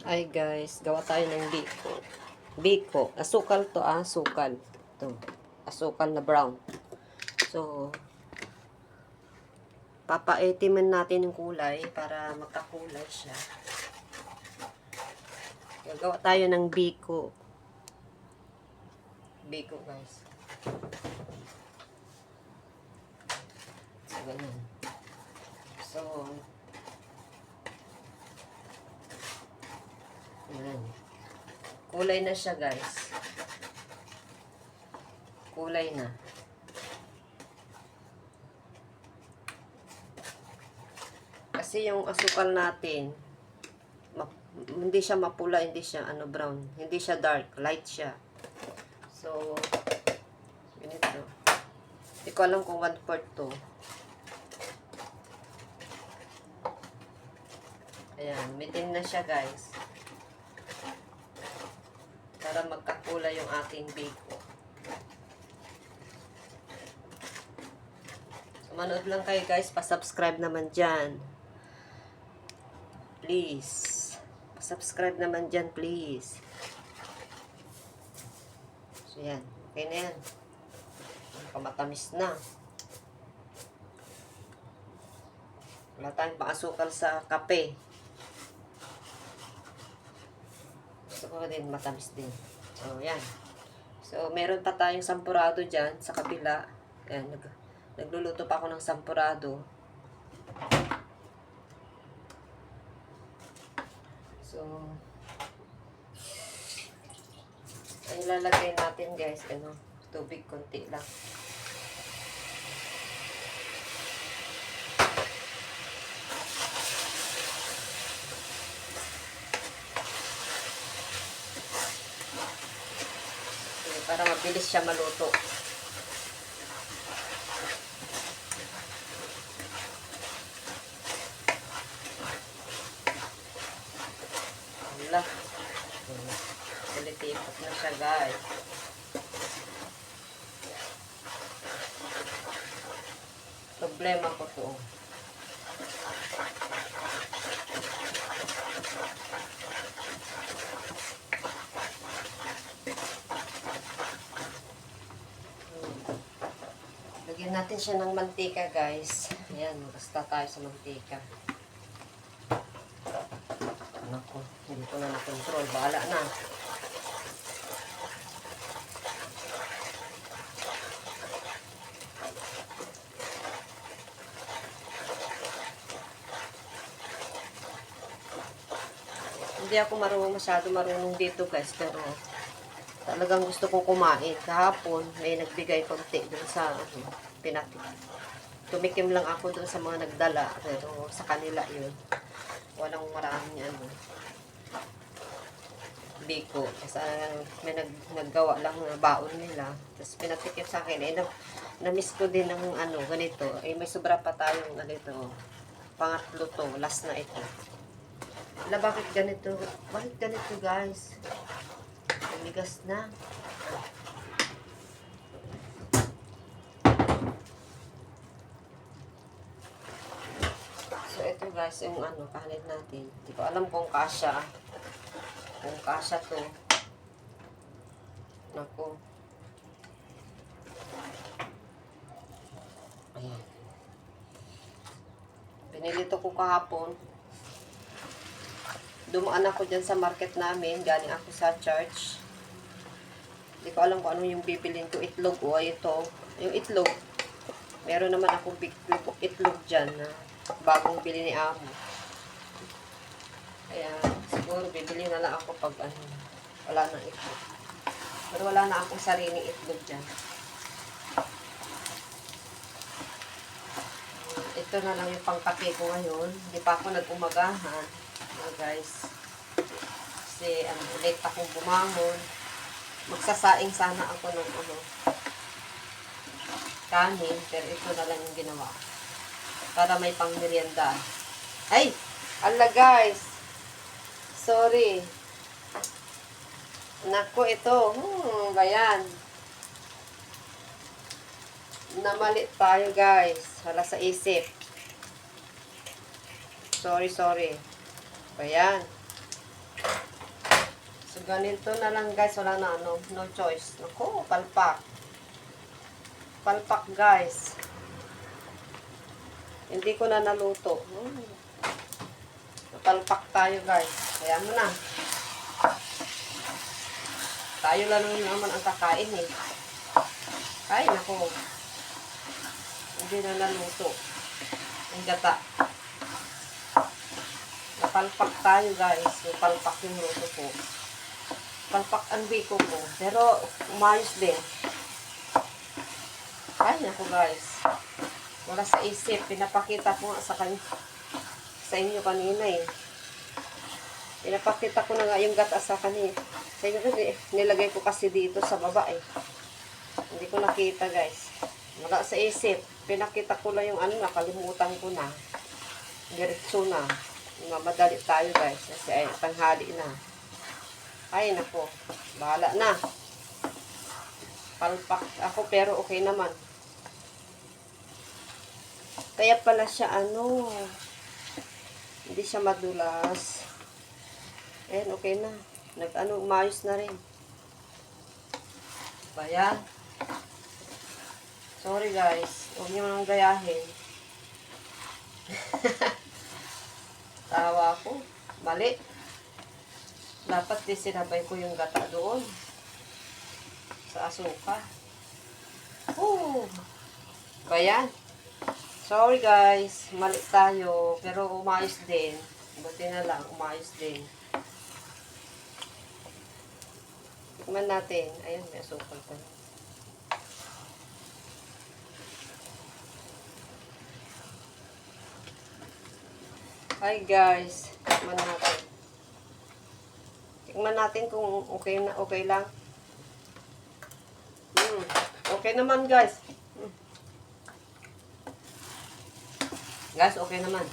Ay guys, gawa tayo ng biko. Biko. Asukal to asukal. Ito. Asukal na brown. So, papaitimin natin yung kulay para magkakulay siya. Gagawa tayo ng biko. Biko guys. So, ganyan. So, yan. Kulay na siya guys. Kulay na. Kasi yung asukal natin, hindi siya mapula, hindi siya brown. Hindi siya dark, light siya. So, ganito. Hindi ko alam kung 1/4 to. Ayan, mitin na siya guys. Para magkakulay yung ating biko. So, manood lang kayo guys, pa-subscribe naman dyan. Please. Pa-subscribe naman dyan, please. So, yan. Okay na yan. Pamatamis na. Wala tayong pang-asukal sa kape. Gusto ko din, matamis din. So, yan. So, meron pa tayong sampurado dyan sa kabila. Yan, nagluluto pa ako ng sampurado. So, ay ilalagay natin guys, tubig konti lang. Para mabilis siya maluto. Wala. Ulit-ipot na siya guys. Problema ko to. Lagyan natin siya ng mantika guys. Ayan, basta tayo sa mantika. Naku, hindi ko na na-control. Bahala na. Hindi ako masyado marunong dito guys. Pero talagang gusto kong kumain. Kahapon, may nagbigay konti dun sa pinatik. Tumikim lang ako dun sa mga nagdala. Pero sa kanila yun. Walang maraming biko. Kasi may naggawa lang na baon nila. Tapos pinatikim sa akin. Na-miss ko din ng ganito. May sobra pa tayong pangatlo to. Last na ito. Bakit ganito? Bakit ganito guys? Ligas na. So, ito guys, yung kanin natin. Hindi ko alam kung kasya. Kung kasya to. Naku. Ayan. Binili to ko kahapon. Dumaan ako dyan sa market namin. Galing ako sa church. Hindi ko alam kung ano yung bibilin ko. Itlog o ito. Yung itlog. Meron naman akong itlog dyan na bagong bili ni Amo. Kaya siguro bibili na lang ako pag wala nang itlog. Pero wala na akong sariling itlog dyan. Ito na lang yung pangkape ko ngayon. Hindi pa ako nag-umagahan. Guys. Kasi late akong bumangon. Magsasaing sana ako ng kanin. Pero ito na lang yung ginawa. Para may pang merienda. Ay! Ala guys! Sorry. Naku, ito. Bayan. Namali tayo guys. Hala sa isip. Sorry. Ayan. So, ganito na lang guys. Wala na ano. No choice. Naku, palpak. Palpak guys. Hindi ko na naluto. Palpak tayo guys. Kaya mo na. Tayo lang naman ang kakain eh. Ay, naku. Hindi na naluto. Ang gata. Napalpak tayo guys. Napalpak yung luto ko. Palpak ang biko ko. Pero umayos din. Ay, naku guys. Wala sa isip. Pinapakita ko nga sa inyo kanina eh. Pinapakita ko na nga yung gata sa kanina. Sa inyo kasi nilagay ko kasi dito sa baba eh. Hindi ko nakita guys. Wala sa isip. Pinakita ko lang yung ano, nakalimutan ko na. Diretso na. Madali tayo guys. Kasi ay, tanghali na. Ay, nako. Bahala na. Palpak ako pero okay naman. Kaya pala siya ano, hindi siya madulas. Ayan, okay na. Umayos na rin. Bayan. Sorry guys. Huwag niyo nang gayahin. Tawa ko. Mali. Dapat di sinabay ko yung gata doon. Sa asuka. Bayan. Sorry guys. Mali tayo. Pero umayos din. Buti na lang. Umayos din. Tikman natin. Ayan, may asukal pa. Hi guys. Tikman natin. Tikman natin kung okay lang. Okay naman guys. Guys, okay naman.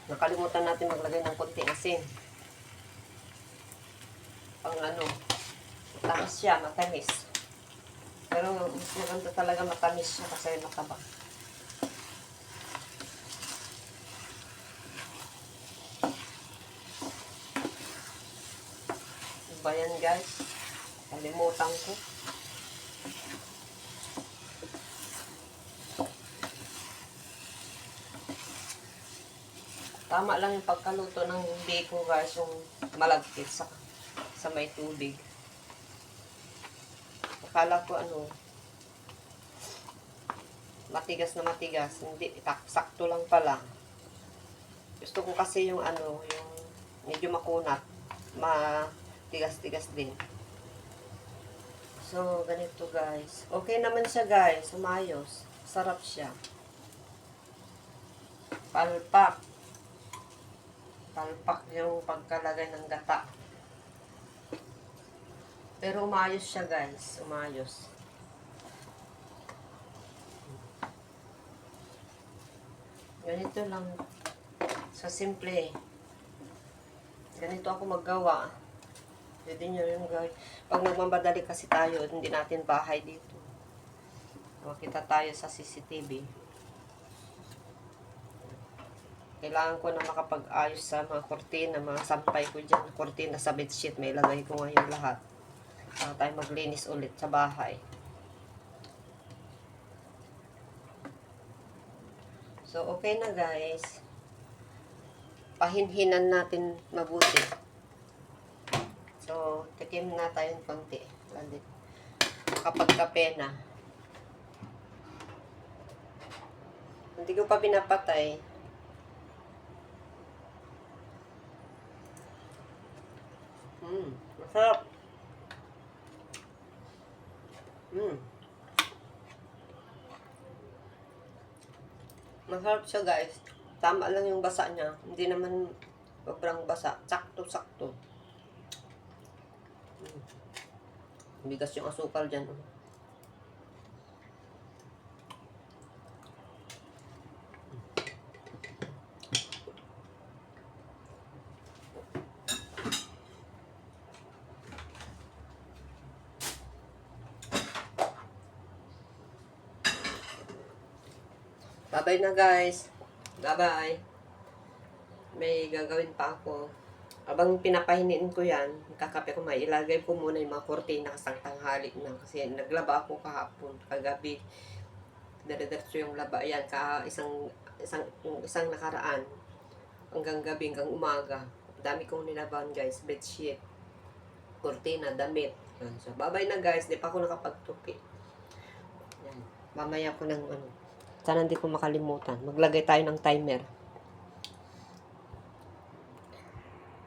Nakalimutan natin maglagay ng konting asin. Pang ano, matamis siya, matamis. Pero mas maganda talaga matamis siya kasi mataba. Diba yan guys? Kalimutan ko. Tama lang yung pagkaluto ng biko guys, yung malagkit sa may tubig. Akala ko ano, matigas na matigas. Hindi, sakto lang pala. Gusto ko kasi yung ano, yung medyo makunat. Matigas-tigas din. So, ganito guys. Okay naman siya guys. Umayos. Sarap siya. Palpak. Palpak yung pagkalagay ng gata. Pero umayos siya guys. Umayos. Ganito lang. Sa simple. Ganito ako maggawa. Pwede nyo yun guys. Pag nagmamadali kasi tayo, hindi natin bahay dito. Makita tayo sa CCTV. Kailangan ko na makapag-ayos sa mga kortina, mga sampay ko dyan. Kortina sa bedsheet, may ilagay ko ngayon lahat. Para tayo maglinis ulit sa bahay. So, okay na guys. Pahinhinan natin mabuti. So, tikim na tayong konti. Makapagkape na. Hindi ko pa pinapatay. Masarap. Masarap siya guys. Tama lang yung basa niya. Hindi naman sobrang basa. Sakto-sakto. Bigas yung asukal dyan. Bye-bye na guys. Bye-bye. may gagawin pa ako. Abang pinapahiniin ko yan, kakape ko, may ilagay ko muna yung mga kortina kasang tanghali na. Kasi naglaba ako kahapon, kagabi. Dire-diretso yung laba yan, isang nakaraan. Hanggang gabi, hanggang umaga. Dami kong nilaban guys, bedsheet, kortina, damit. Yan. So, babay na guys, di pa ako nakapagtupi. Yan. Mamaya ko ng ano. Sana hindi ko makalimutan. Maglagay tayo ng timer.